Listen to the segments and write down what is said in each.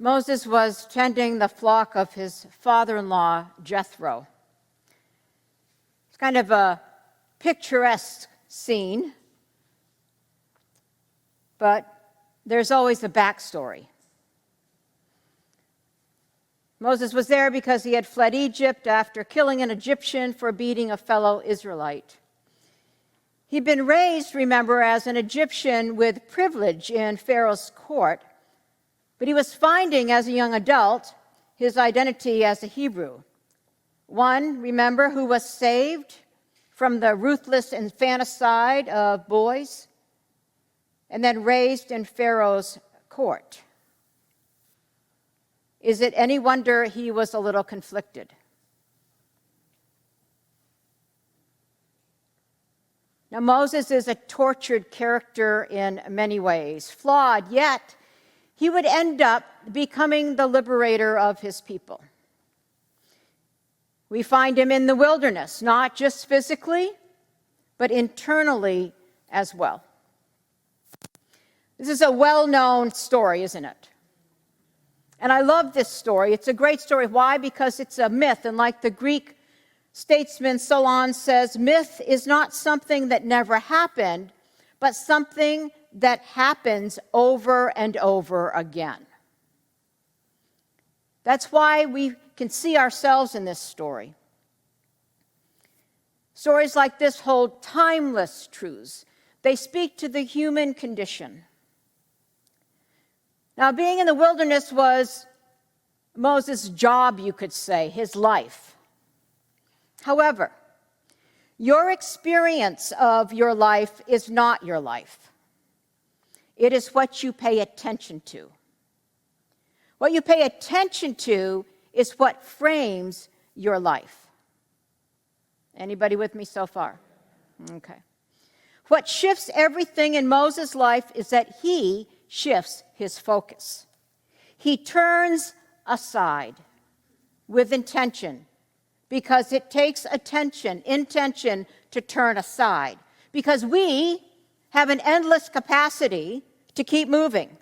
Moses was tending the flock of his father-in-law, Jethro. It's kind of a picturesque scene, but there's always a backstory. Moses was there because he had fled Egypt after killing an Egyptian for beating a fellow Israelite. He'd been raised, remember, as an Egyptian with privilege in Pharaoh's court, but he was finding as a young adult his identity as a Hebrew. One, remember, who was saved from the ruthless infanticide of boys and then raised in Pharaoh's court. Is it any wonder he was a little conflicted? Now, Moses is a tortured character in many ways, flawed, yet he would end up becoming the liberator of his people. We find him in the wilderness, not just physically, but internally as well. This is a well-known story, isn't it? And I love this story. It's a great story. Why? Because it's a myth. And like the Greek statesman Solon says, myth is not something that never happened, but something that happens over and over again. That's why we can see ourselves in this story. Stories like this hold timeless truths. They speak to the human condition. Now, being in the wilderness was Moses' job, you could say, his life. However, your experience of your life is not your life. It is what you pay attention to. What you pay attention to is what frames your life. Anybody with me so far? Okay. What shifts everything in Moses' life is that he shifts his focus. He turns aside with intention because it takes intention to turn aside. Because we have an endless capacity to keep moving,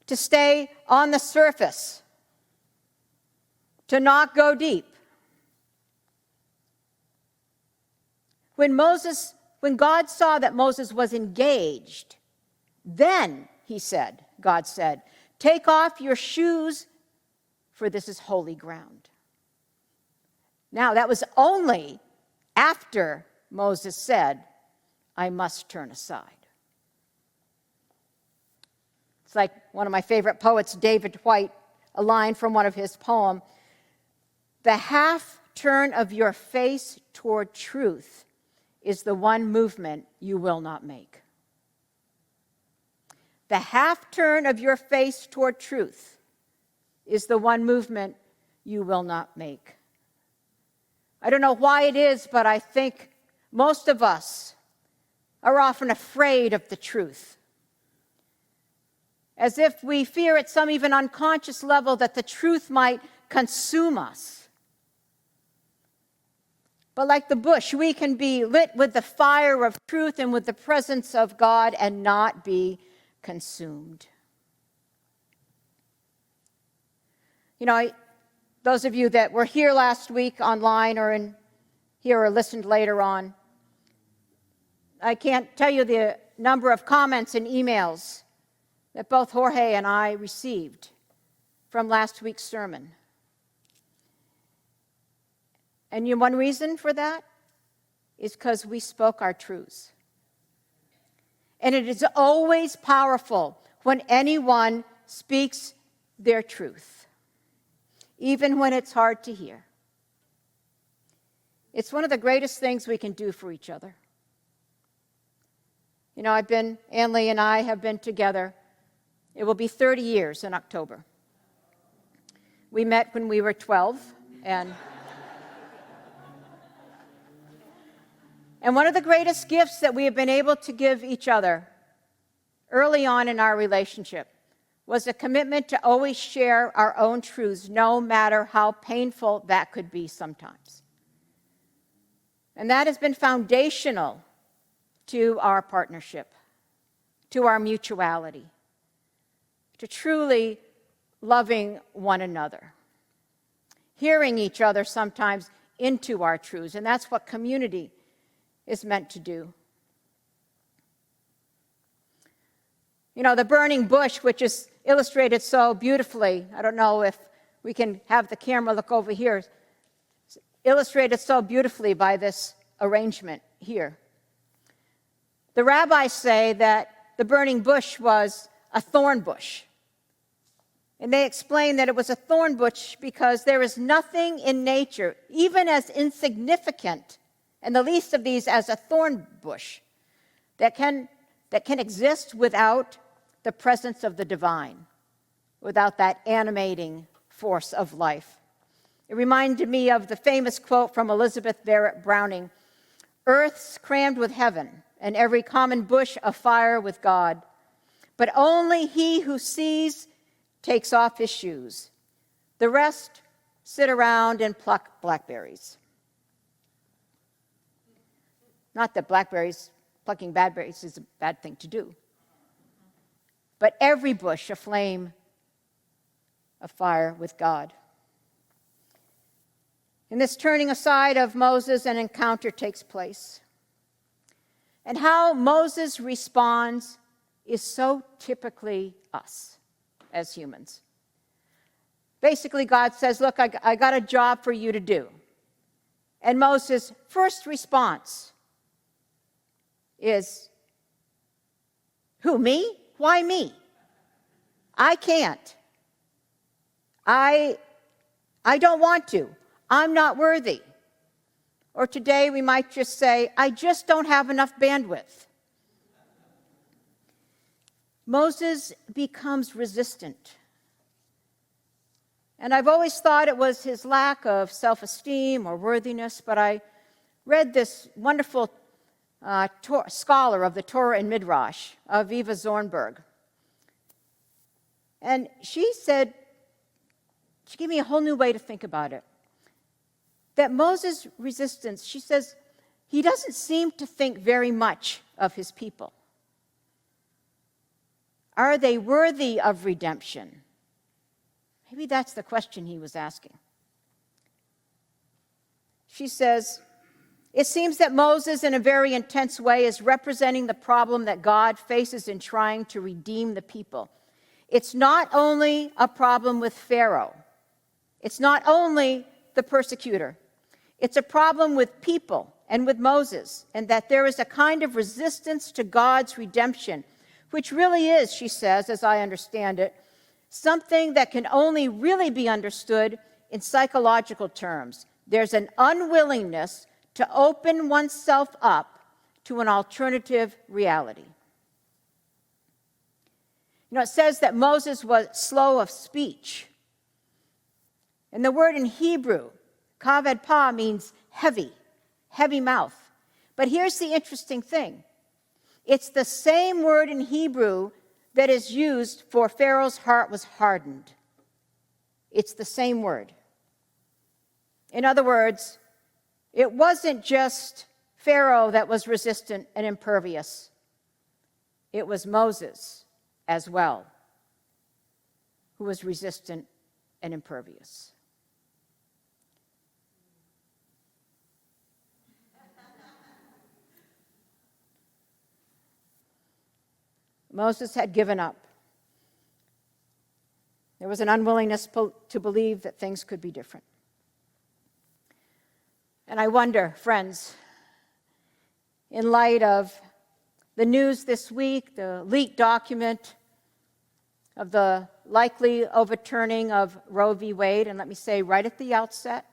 to stay on the surface, to not go deep. When God saw that Moses was engaged, then God said, take off your shoes, for this is holy ground. Now, that was only after Moses said, I must turn aside. It's like one of my favorite poets, David White, a line from one of his poems. The half turn of your face toward truth is the one movement you will not make. The half turn of your face toward truth is the one movement you will not make. I don't know why it is, but I think most of us are often afraid of the truth. As if we fear at some even unconscious level that the truth might consume us. But like the bush, we can be lit with the fire of truth and with the presence of God and not be consumed. You know, those of you that were here last week online or here or listened later on, I can't tell you the number of comments and emails that both Jorge and I received from last week's sermon. And one reason for that is because we spoke our truths. And it is always powerful when anyone speaks their truth, even when it's hard to hear. It's one of the greatest things we can do for each other. You know, Ann-Lee and I have been together. It will be 30 years in October. We met when we were 12, and one of the greatest gifts that we have been able to give each other early on in our relationship was a commitment to always share our own truths, no matter how painful that could be sometimes. And that has been foundational to our partnership, to our mutuality, to truly loving one another, hearing each other sometimes into our truths, and that's what community is meant to do. You know, the burning bush, which is illustrated so beautifully, I don't know if we can have the camera look over here, it's illustrated so beautifully by this arrangement here. The rabbis say that the burning bush was a thorn bush. And they explain that it was a thorn bush because there is nothing in nature, even as insignificant, and the least of these as a thorn bush, that can exist without the presence of the divine, without that animating force of life. It reminded me of the famous quote from Elizabeth Barrett Browning, "Earth's crammed with heaven, and every common bush afire with God. But only he who sees takes off his shoes. The rest sit around and pluck blackberries." Not that plucking blackberries is a bad thing to do. But every bush aflame, afire with God. In this turning aside of Moses, an encounter takes place. And how Moses responds is so typically us as humans. Basically, God says, look, I got a job for you to do. And Moses' first response is, who, me? Why me? I can't. I don't want to. I'm not worthy. Or today we might just say, I just don't have enough bandwidth. Moses becomes resistant. And I've always thought it was his lack of self-esteem or worthiness, but I read this wonderful scholar of the Torah and Midrash, Aviva Zornberg. And she gave me a whole new way to think about it. That Moses' resistance, she says, he doesn't seem to think very much of his people. Are they worthy of redemption? Maybe that's the question he was asking. She says, it seems that Moses, in a very intense way, is representing the problem that God faces in trying to redeem the people. It's not only a problem with Pharaoh. It's not only the persecutor. It's a problem with people and with Moses, and that there is a kind of resistance to God's redemption, which really is, she says, as I understand it, something that can only really be understood in psychological terms. There's an unwillingness to open oneself up to an alternative reality. You know, it says that Moses was slow of speech. And the word in Hebrew, kaved pa, means heavy, heavy mouth. But here's the interesting thing. It's the same word in Hebrew that is used for Pharaoh's heart was hardened. It's the same word. In other words, it wasn't just Pharaoh that was resistant and impervious. It was Moses as well, who was resistant and impervious. Moses had given up. There was an unwillingness to believe that things could be different. And I wonder, friends, in light of the news this week, the leaked document of the likely overturning of Roe v. Wade, and let me say right at the outset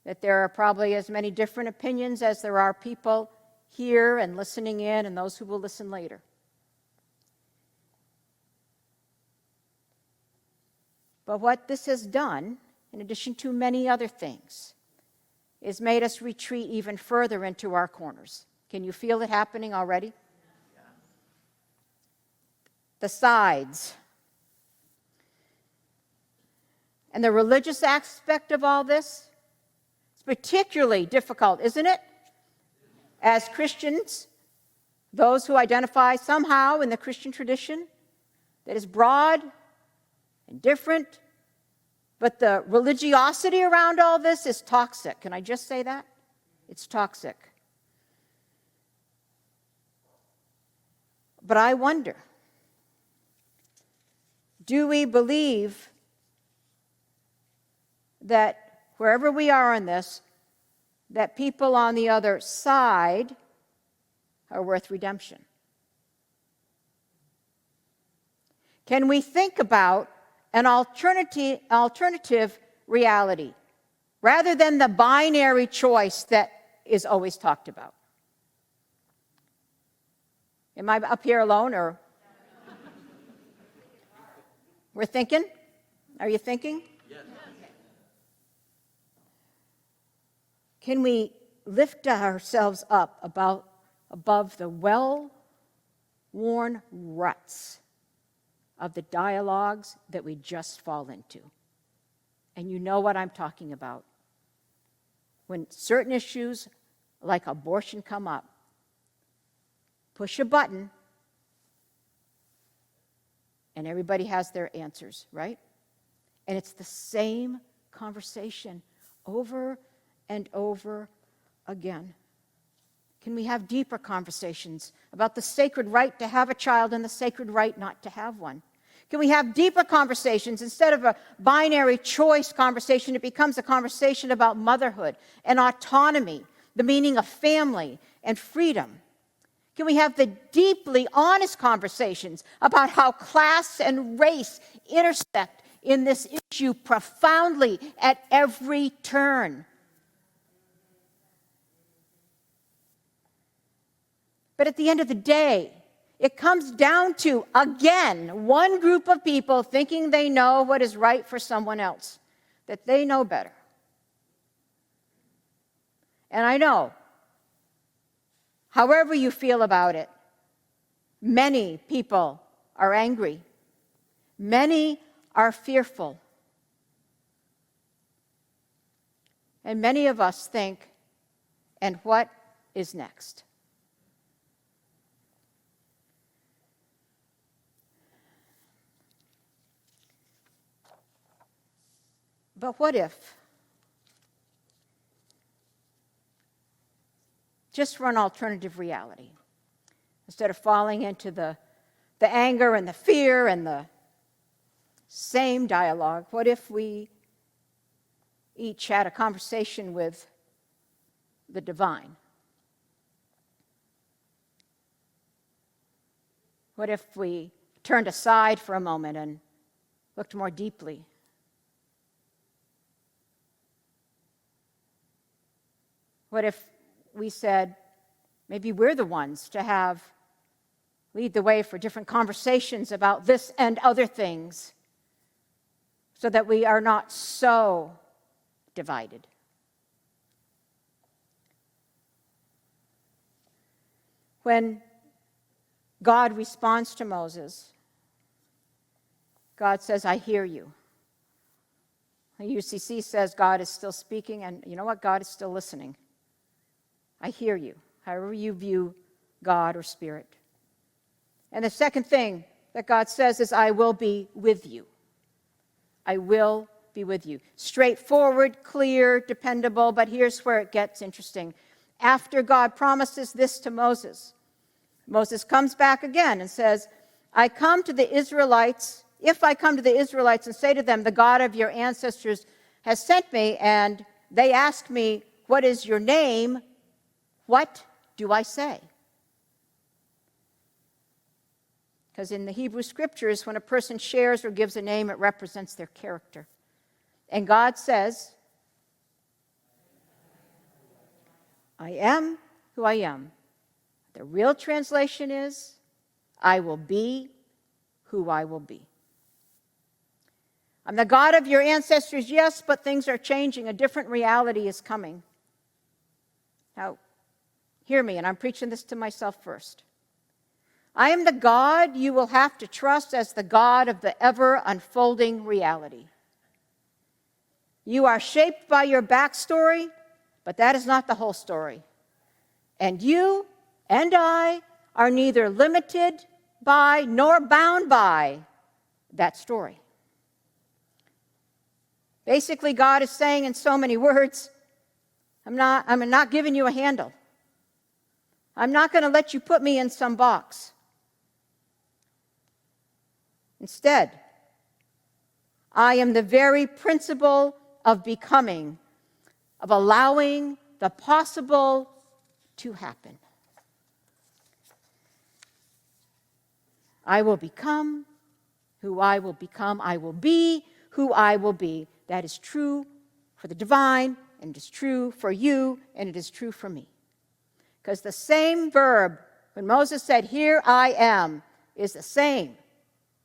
that there are probably as many different opinions as there are people here and listening in and those who will listen later. But what this has done, in addition to many other things, is made us retreat even further into our corners. Can you feel it happening already? Yeah. The sides. And the religious aspect of all this is particularly difficult, isn't it? As Christians, those who identify somehow in the Christian tradition, that is broad and different, but the religiosity around all this is toxic. Can I just say that? It's toxic. But I wonder, do we believe that wherever we are in this, that people on the other side are worth redemption? Can we think about an alternative reality rather than the binary choice that is always talked about? Am I up here alone, or we're thinking? Are you thinking? Yes. Can we lift ourselves up above the well-worn ruts of the dialogues that we just fall into? And you know what I'm talking about. When certain issues like abortion come up, push a button and everybody has their answers, right? And it's the same conversation over and over again. Can we have deeper conversations about the sacred right to have a child and the sacred right not to have one? Can we have deeper conversations? Instead of a binary choice conversation, it becomes a conversation about motherhood and autonomy, the meaning of family and freedom. Can we have the deeply honest conversations about how class and race intersect in this issue profoundly at every turn? But at the end of the day, it comes down to, again, one group of people thinking they know what is right for someone else, that they know better. And I know, however you feel about it, many people are angry. Many are fearful. And many of us think, and what is next? But what if, just for an alternative reality, instead of falling into the anger and the fear and the same dialogue, what if we each had a conversation with the divine? What if we turned aside for a moment and looked more deeply? What if we said, maybe we're the ones to lead the way for different conversations about this and other things, so that we are not so divided? When God responds to Moses, God says, I hear you. The UCC says God is still speaking, and you know what? God is still listening. I hear you, however you view God or Spirit. And the second thing that God says is, I will be with you. I will be with you. Straightforward, clear, dependable, but here's where it gets interesting. After God promises this to Moses, Moses comes back again and says, if I come to the Israelites and say to them, the God of your ancestors has sent me, and they ask me, what is your name? What do I say? Because in the Hebrew Scriptures, when a person shares or gives a name, it represents their character. And God says, I am who I am. The real translation is, I will be who I will be. I'm the God of your ancestors, yes, but things are changing. A different reality is coming. Now, hear me, and I'm preaching this to myself first. I am the God you will have to trust as the God of the ever-unfolding reality. You are shaped by your backstory, but that is not the whole story. And you and I are neither limited by nor bound by that story. Basically, God is saying in so many words, I'm not giving you a handle. I'm not going to let you put me in some box. Instead, I am the very principle of becoming, of allowing the possible to happen. I will become who I will become. I will be who I will be. That is true for the divine, and it is true for you, and it is true for me. Because the same verb, when Moses said, "Here I am," is the same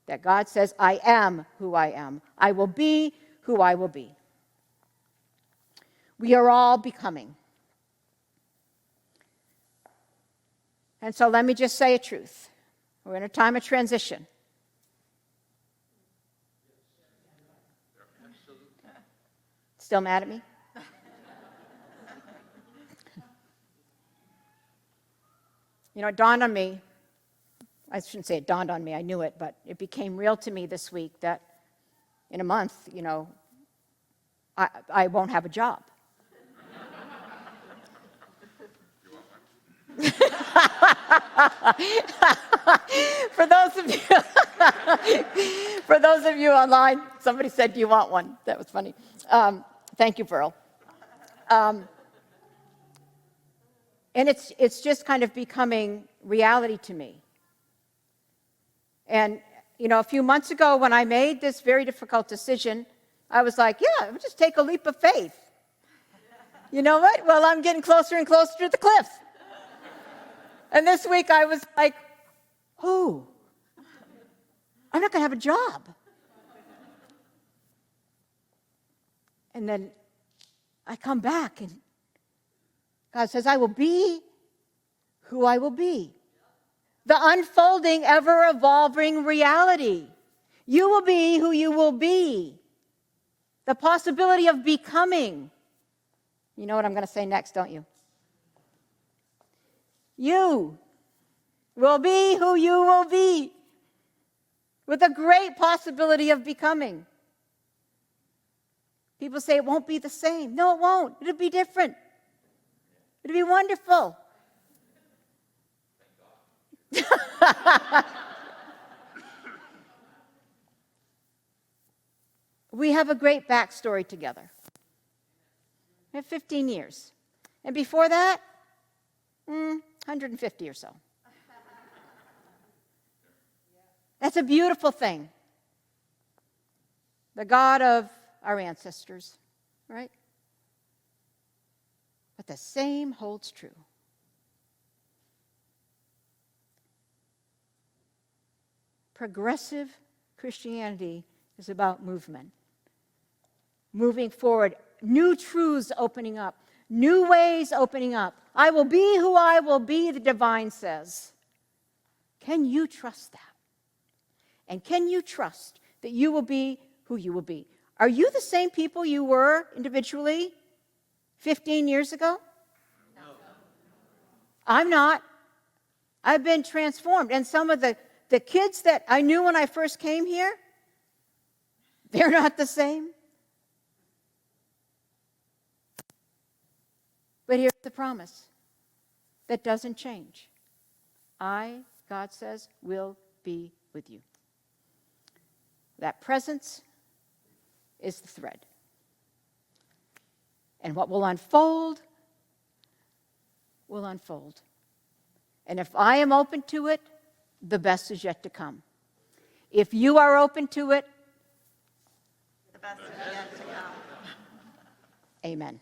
that God says, "I am who I am. I will be who I will be." We are all becoming. And so let me just say a truth. We're in a time of transition. Still mad at me? You know, it dawned on me, I shouldn't say it dawned on me, I knew it, but it became real to me this week that in a month, you know, I won't have a job. For those of you online, somebody said, "Do you want one?" That was funny. Thank you, Pearl. And it's just kind of becoming reality to me. And, you know, a few months ago when I made this very difficult decision, I was like, yeah, I'll just take a leap of faith. You know what? Well, I'm getting closer and closer to the cliff. And this week I was like, oh, I'm not going to have a job. And then I come back and God says, I will be who I will be. The unfolding, ever-evolving reality. You will be who you will be. The possibility of becoming. You know what I'm going to say next, don't you? You will be who you will be. With a great possibility of becoming. People say it won't be the same. No, it won't. It'll be different. It'll be wonderful. We have a great backstory together. We have 15 years. And before that, 150 or so. That's a beautiful thing. The God of our ancestors, right? But the same holds true. Progressive Christianity is about movement. Moving forward, new truths opening up, new ways opening up. I will be who I will be, the divine says. Can you trust that? And can you trust that you will be who you will be? Are you the same people you were individually 15 years ago? No. I'm not. I've been transformed. And some of the kids that I knew when I first came here, they're not the same. But here's the promise that doesn't change. I, God says, will be with you. That presence is the thread. And what will unfold, will unfold. And if I am open to it, the best is yet to come. If you are open to it, the best is yet to come. Amen.